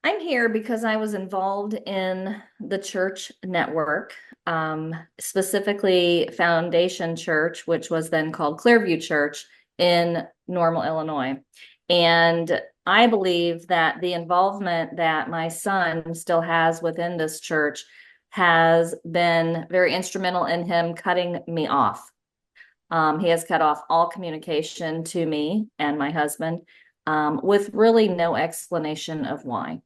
I'm here because I was involved in the church network, specifically Foundation Church, which was then called Clearview Church in Normal, Illinois. And I believe that the involvement that my son still has within this church has been very instrumental in him cutting me off. He has cut off all communication to me and my husband, with really no explanation of why.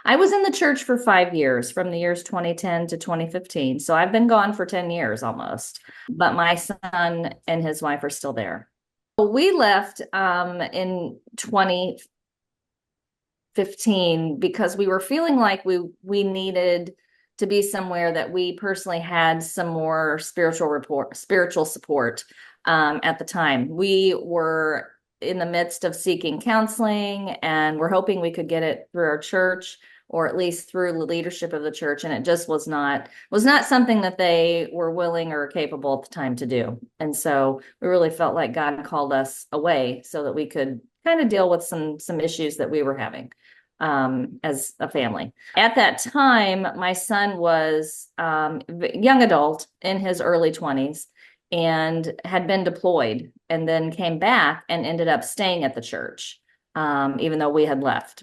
I was in the church for 5 years, from the years 2010 to 2015. So I've been gone for 10 years almost, but my son and his wife are still there. We left in 2015 because we were feeling like we needed to be somewhere that we personally had some more spiritual support. At the time, we were in the midst of seeking counseling, and we're hoping we could get it through our church, or at least through the leadership of the church. And it just was not something that they were willing or capable at the time to do. And so we really felt like God called us away so that we could kind of deal with some issues that we were having as a family. At that time, my son was young adult in his early 20s and had been deployed, and then came back and ended up staying at the church, even though we had left.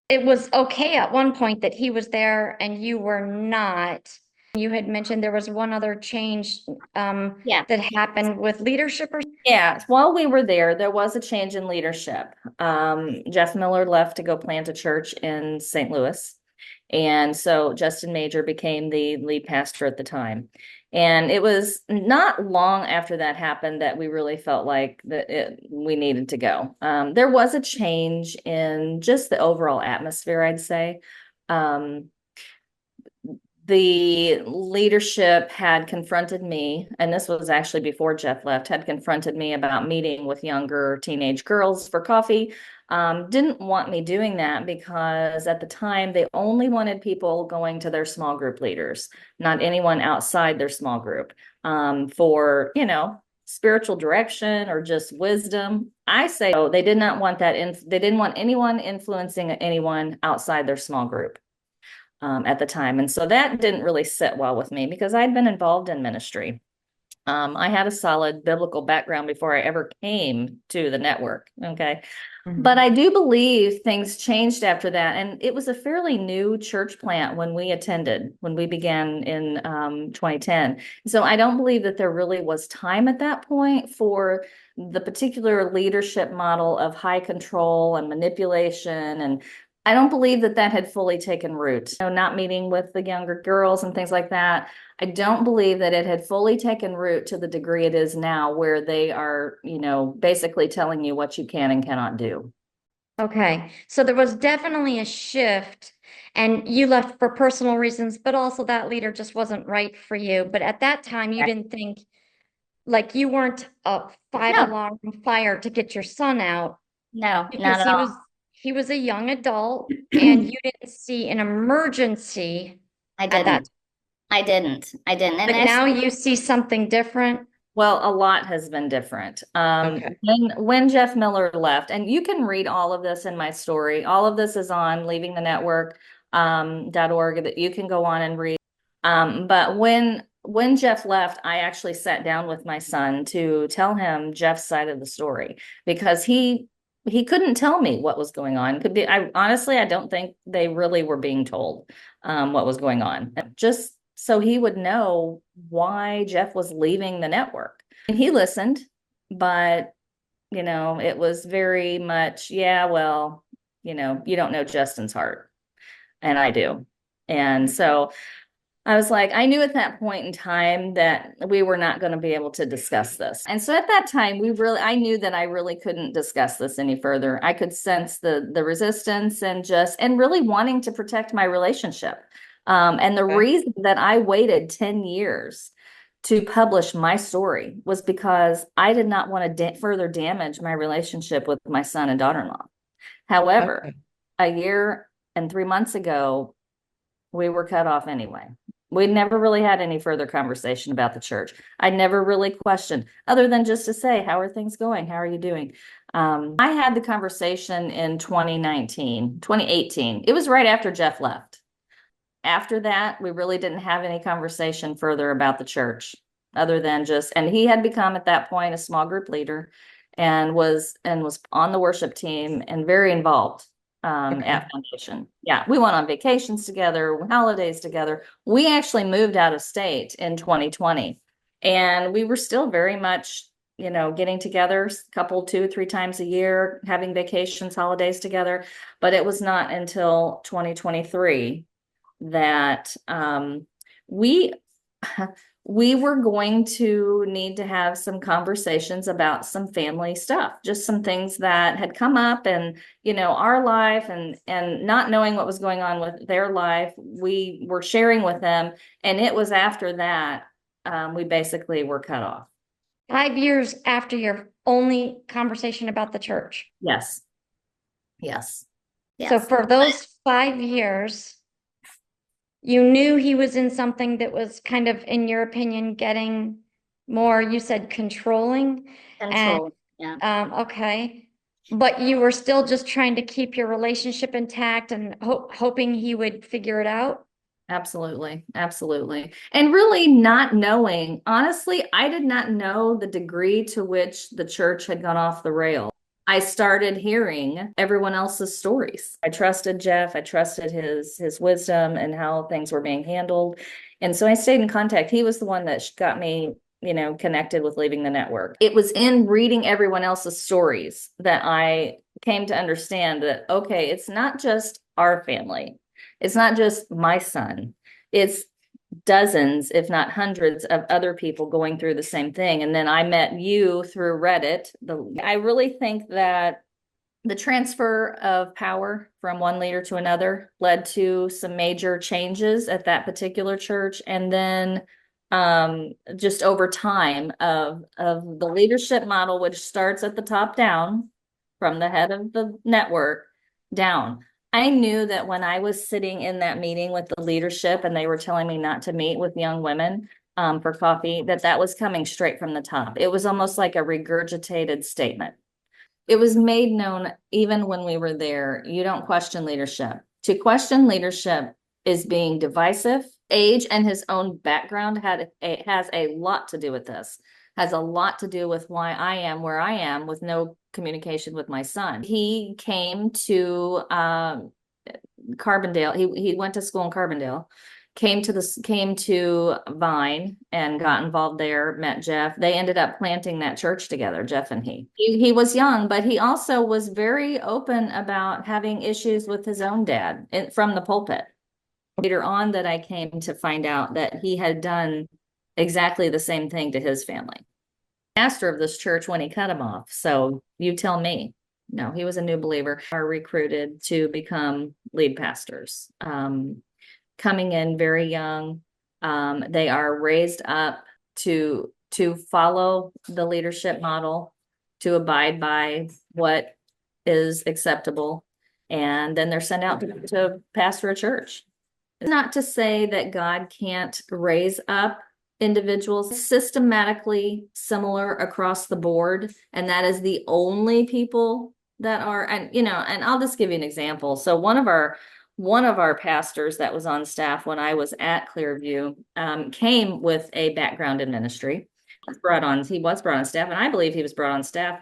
It was okay at one point that he was there and you were not. You had mentioned there was one other change Yeah. that happened with leadership or Yeah, while we were there, there was a change in leadership. Jeff Miller left to go plant a church in St. Louis. And so Justin Major became the lead pastor at the time. And it was not long after that happened that we really felt like we needed to go. There was a change in just the overall atmosphere, I'd say. Um, the leadership had confronted me, and this was actually before Jeff left, had confronted me about meeting with younger teenage girls for coffee. Didn't want me doing that because at the time they only wanted people going to their small group leaders, not anyone outside their small group, for, spiritual direction or just wisdom. I say, oh, they did not want that. They didn't want anyone influencing anyone outside their small group at the time. And so that didn't really sit well with me because I'd been involved in ministry. I had a solid biblical background before I ever came to the network. Okay. But Mhm. I do believe things changed after that. And it was a fairly new church plant when we attended, when we began in 2010. So I don't believe that there really was time at that point for the particular leadership model of high control and manipulation. And I don't believe that that had fully taken root. Not meeting with the younger girls and things like that. I don't believe that it had fully taken root to the degree it is now, where they are, basically telling you what you can and cannot do. Okay, so there was definitely a shift and you left for personal reasons, but also that leader just wasn't right for you. But at that time, you Right. didn't think like you weren't a five No, alarm fire to get your son out no, not because at he was a young adult and all. you didn't see an emergency I at that. didn't. I didn't. I didn't. And But that's, now you see something different. well, a lot has been different. Okay. When Jeff Miller left, and you can read all of this in my story. All of this is on leavingthenetwork .org that you can go on and read. But when Jeff left, I actually sat down with my son to tell him Jeff's side of the story because he couldn't tell me what was going on. Could be, I honestly, I don't think they really were being told what was going on. Just so he would know why Jeff was leaving the network. And he listened, but it was very much, yeah, well, you don't know Justin's heart, and I do. And so I was like, I knew at that point in time that we were not going to be able to discuss this. And so at that time, I knew that I really couldn't discuss this any further. I could sense the resistance and really wanting to protect my relationship. And the Okay. reason that I waited 10 years to publish my story was because I did not want to further damage my relationship with my son and daughter-in-law. However, Okay. a year and 3 months ago, we were cut off anyway. We never really had any further conversation about the church. I never really questioned, other than just to say, how are things going? How are you doing? I had the conversation in 2018. It was right after Jeff left. After that, we really didn't have any conversation further about the church other than just, and he had become at that point a small group leader and was on the worship team and very involved Okay. at Foundation. Yeah, we went on vacations together, holidays together. We actually moved out of state in 2020, and we were still very much, getting together a couple, 2, 3 times a year, having vacations, holidays together. But it was not until 2023 that we we were going to need to have some conversations about some family stuff, just some things that had come up and our life and not knowing what was going on with their life. We were sharing with them, and it was after that we basically were cut off. 5 years after your only conversation about the church. Yes, yes, So yes. for those 5 years, you knew he was in something that was kind of, in your opinion, getting more, you said controlling. And Control. Yeah. okay. But you were still just trying to keep your relationship intact and hoping he would figure it out. Absolutely. Absolutely. And really not knowing, honestly, I did not know the degree to which the church had gone off the rail. I started hearing everyone else's stories. I trusted Jeff. I trusted his wisdom and how things were being handled. And so I stayed in contact. He was the one that got me, connected with leaving the network. It was in reading everyone else's stories that I came to understand that, okay, it's not just our family. It's not just my son. It's dozens, if not hundreds, of other people going through the same thing. And then I met you through Reddit. I really think that the transfer of power from one leader to another led to some major changes at that particular church. And then just over time of the leadership model, which starts at the top down from the head of the network down. I knew that when I was sitting in that meeting with the leadership and they were telling me not to meet with young women for coffee, that was coming straight from the top. It was almost like a regurgitated statement. It was made known even when we were there. You don't question leadership. To question leadership is being divisive. Age and his own background has a lot to do with this. Has a lot to do with why I am where I am with no communication with my son. He came to Carbondale. He went to school in Carbondale, came to Vine and got involved there, met Jeff. They ended up planting that church together, Jeff and he was young, but he also was very open about having issues with his own dad from the pulpit. Later on that I came to find out that he had done exactly the same thing to his family. Pastor of this church when he cut him off. So you tell me. No, he was a new believer. Are recruited to become lead pastors. Coming in very young. They are raised up to follow the leadership model, to abide by what is acceptable, and then they're sent out to pastor a church. Not to say that God can't raise up individuals systematically similar across the board, and that is the only people that are, and I'll just give you an example. So one of our pastors that was on staff when I was at Clearview came with a background in ministry. He was brought on staff, and I believe he was brought on staff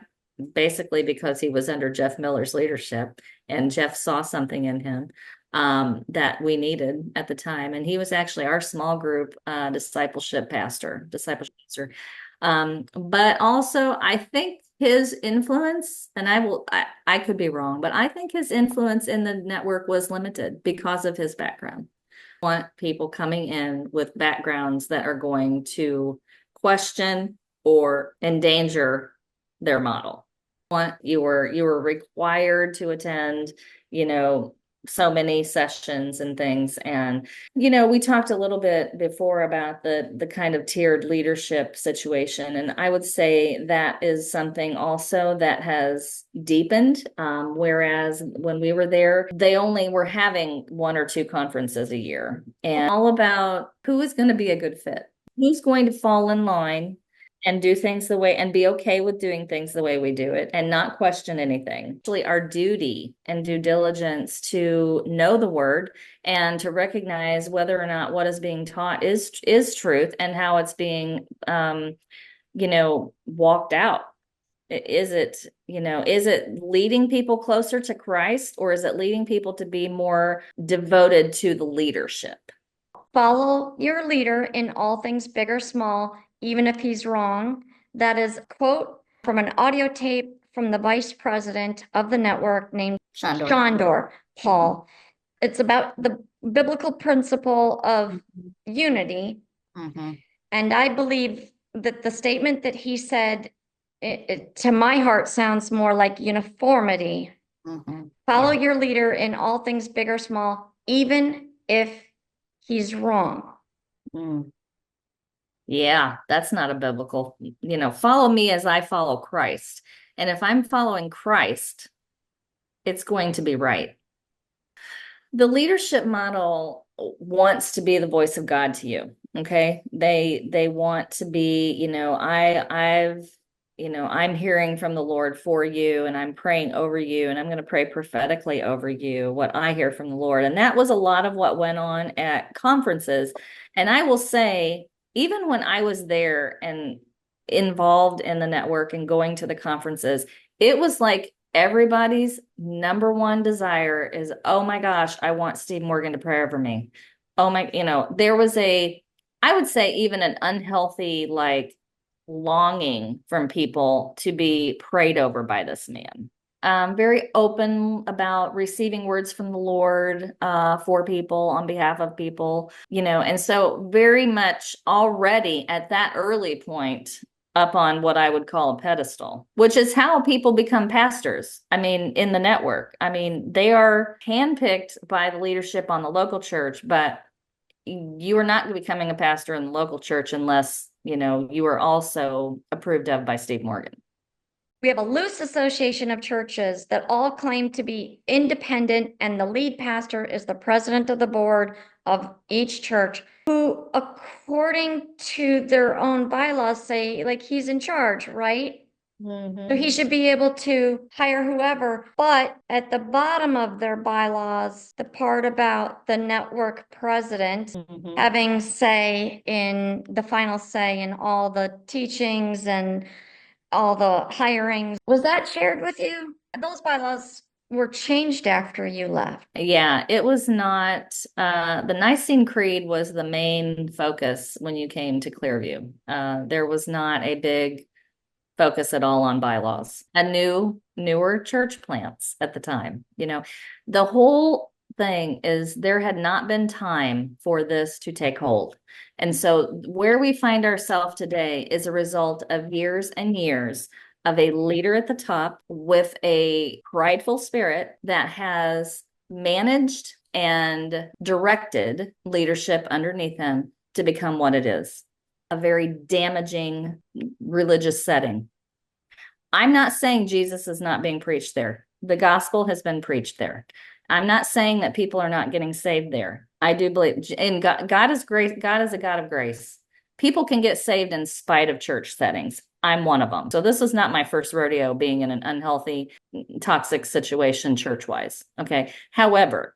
basically because he was under Jeff Miller's leadership, and Jeff saw something in him that we needed at the time. And he was actually our small group discipleship pastor. But also I think his influence, and I could be wrong, but I think his influence in the network was limited because of his background. I want people coming in with backgrounds that are going to question or endanger their model. You were required to attend, so many sessions and things. And, we talked a little bit before about the kind of tiered leadership situation. And I would say that is something also that has deepened. Whereas when we were there, they only were having 1 or 2 conferences a year, and all about who is going to be a good fit, who's going to fall in line. and do things the way and be okay with doing things the way we do it and not question anything. Actually, our duty and due diligence to know the word and to recognize whether or not what is being taught is truth and how it's being walked out. Is it, is it leading people closer to Christ, or is it leading people to be more devoted to the leadership? Follow your leader in all things big or small, even if he's wrong. That is a quote from an audio tape from the vice president of the network named Shondor Paul. It's about the biblical principle of unity. Mm-hmm. And I believe that the statement that he said, to my heart, sounds more like uniformity. Mm-hmm. Follow your leader in all things big or small, even if he's wrong. Mm. Yeah, that's not a biblical, follow me as I follow Christ. And if I'm following Christ, it's going to be right. The leadership model wants to be the voice of God to you. Okay. They want to be, I'm hearing from the Lord for you and I'm praying over you and I'm going to pray prophetically over you what I hear from the Lord. And that was a lot of what went on at conferences. And I will say, even when I was there and involved in the network and going to the conferences, it was like everybody's number one desire is, oh my gosh, I want Steve Morgan to pray over me. Oh my, there was I would say even an unhealthy, like, longing from people to be prayed over by this man. Very open about receiving words from the Lord for people on behalf of people, and so very much already at that early point up on what I would call a pedestal, which is how people become pastors. I mean, in the network, I mean, they are handpicked by the leadership on the local church, but you are not becoming a pastor in the local church unless, you are also approved of by Steve Morgan. We have a loose association of churches that all claim to be independent, and the lead pastor is the president of the board of each church, who, according to their own bylaws, say like he's in charge, right? So he should be able to hire whoever, but at the bottom of their bylaws, the part about the network president having the final say in all the teachings and all the hirings. Was that shared with you? Those bylaws were changed after you left. Yeah, it was not, the Nicene Creed was the main focus when you came to Clearview. There was not a big focus at all on bylaws and newer church plants at the time. The whole thing is there had not been time for this to take hold. And so where we find ourselves today is a result of years and years of a leader at the top with a prideful spirit that has managed and directed leadership underneath him to become what it is, a very damaging religious setting. I'm not saying Jesus is not being preached there. The gospel has been preached there. I'm not saying that people are not getting saved there. I do believe in God. God is grace. God is a God of grace. People can get saved in spite of church settings. I'm one of them. So this is not my first rodeo being in an unhealthy, toxic situation church-wise. Okay. However,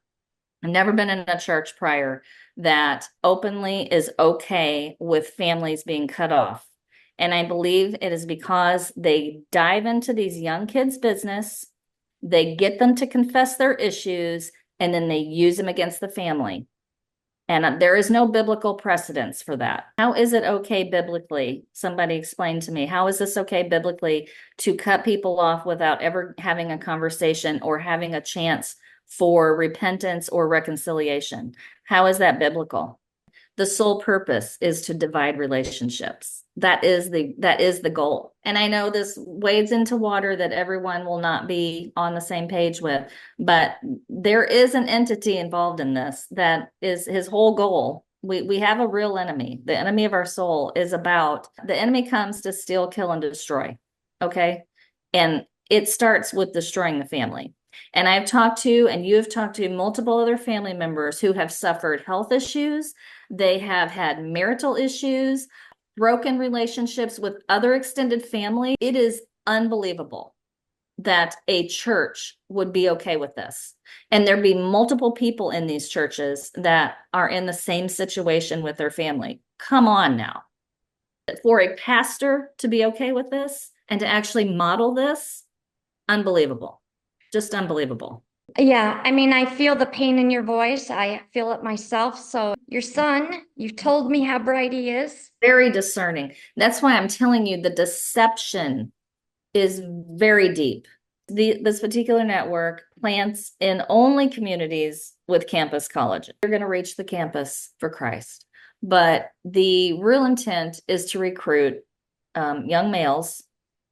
I've never been in a church prior that openly is okay with families being cut off. And I believe it is because they dive into these young kids' business, they get them to confess their issues, and then they use them against the family. And there is no biblical precedence for that. How is it okay biblically? Somebody explain to me, how is this okay biblically to cut people off without ever having a conversation or having a chance for repentance or reconciliation? How is that biblical? The sole purpose is to divide relationships. That is the goal. And I know this wades into water that everyone will not be on the same page with, but there is an entity involved in this that is his whole goal. We have a real enemy. The enemy of our soul is the enemy comes to steal, kill, and destroy. Okay. And it starts with destroying the family. And you have talked to multiple other family members who have suffered health issues. They have had marital issues. broken relationships with other extended family. It is unbelievable that a church would be okay with this. And there'd be multiple people in these churches that are in the same situation with their family. Come on now. For a pastor to be okay with this and to actually model this, unbelievable. Just unbelievable. Yeah, I mean, I feel the pain in your voice. I feel it myself. So your son, you've told me how bright he is. Very discerning. That's why I'm telling you the deception is very deep. This particular network plants in only communities with campus colleges. You're going to reach the campus for Christ. But the real intent is to recruit young males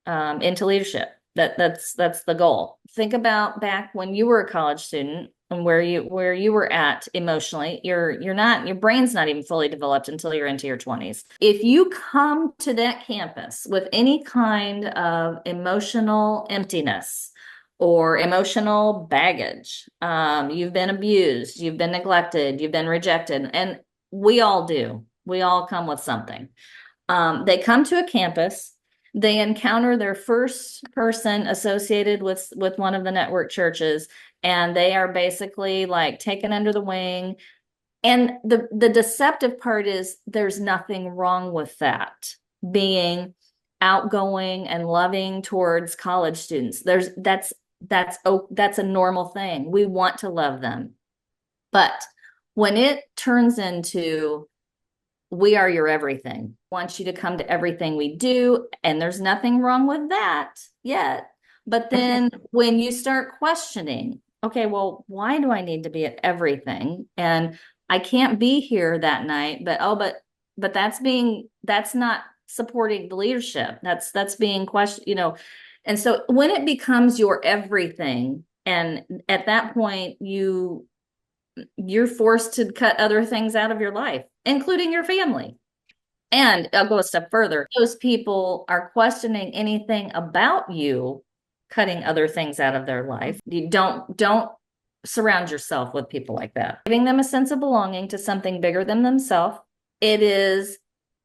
into leadership. That's the goal. Think about back when you were a college student and where you were at emotionally. Your brain's not even fully developed until you're into your 20s. If you come to that campus with any kind of emotional emptiness or emotional baggage, you've been abused, you've been neglected, you've been rejected, and we all do. We all come with something. They come to a campus, they encounter their first person associated with one of the network churches, and they are basically like taken under the wing. And the deceptive part is there's nothing wrong with that, being outgoing and loving towards college students. That's a normal thing. We want to love them. But when it turns into we are your everything. Want you to come to everything we do. And there's nothing wrong with that yet. But then when you start questioning, okay, well, why do I need to be at everything? And I can't be here that night, but that's not supporting the leadership. That's being questioned. And so when it becomes your everything, and at that point you're forced to cut other things out of your life, including your family. And I'll go a step further. Those people are questioning anything about you, cutting other things out of their life. You don't surround yourself with people like that. Giving them a sense of belonging to something bigger than themselves. It is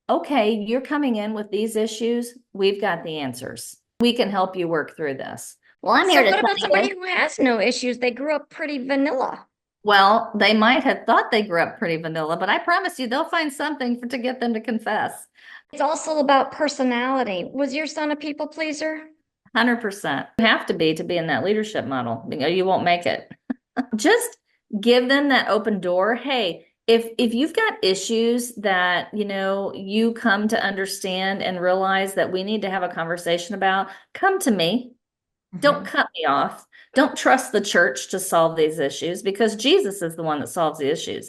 okay, you're coming in with these issues. We've got the answers. We can help you work through this. Well, I'm So here to what tell about you. somebody who has no issues? They grew up pretty vanilla. Well, they might have thought they grew up pretty vanilla, but I promise you they'll find something to get them to confess. It's also about personality. Was your son a people pleaser? 100%. You have to be in that leadership model. You won't make it. Just give them that open door. Hey, if you've got issues that, you come to understand and realize that we need to have a conversation about, come to me. Don't cut me off. Don't trust the church to solve these issues because Jesus is the one that solves the issues.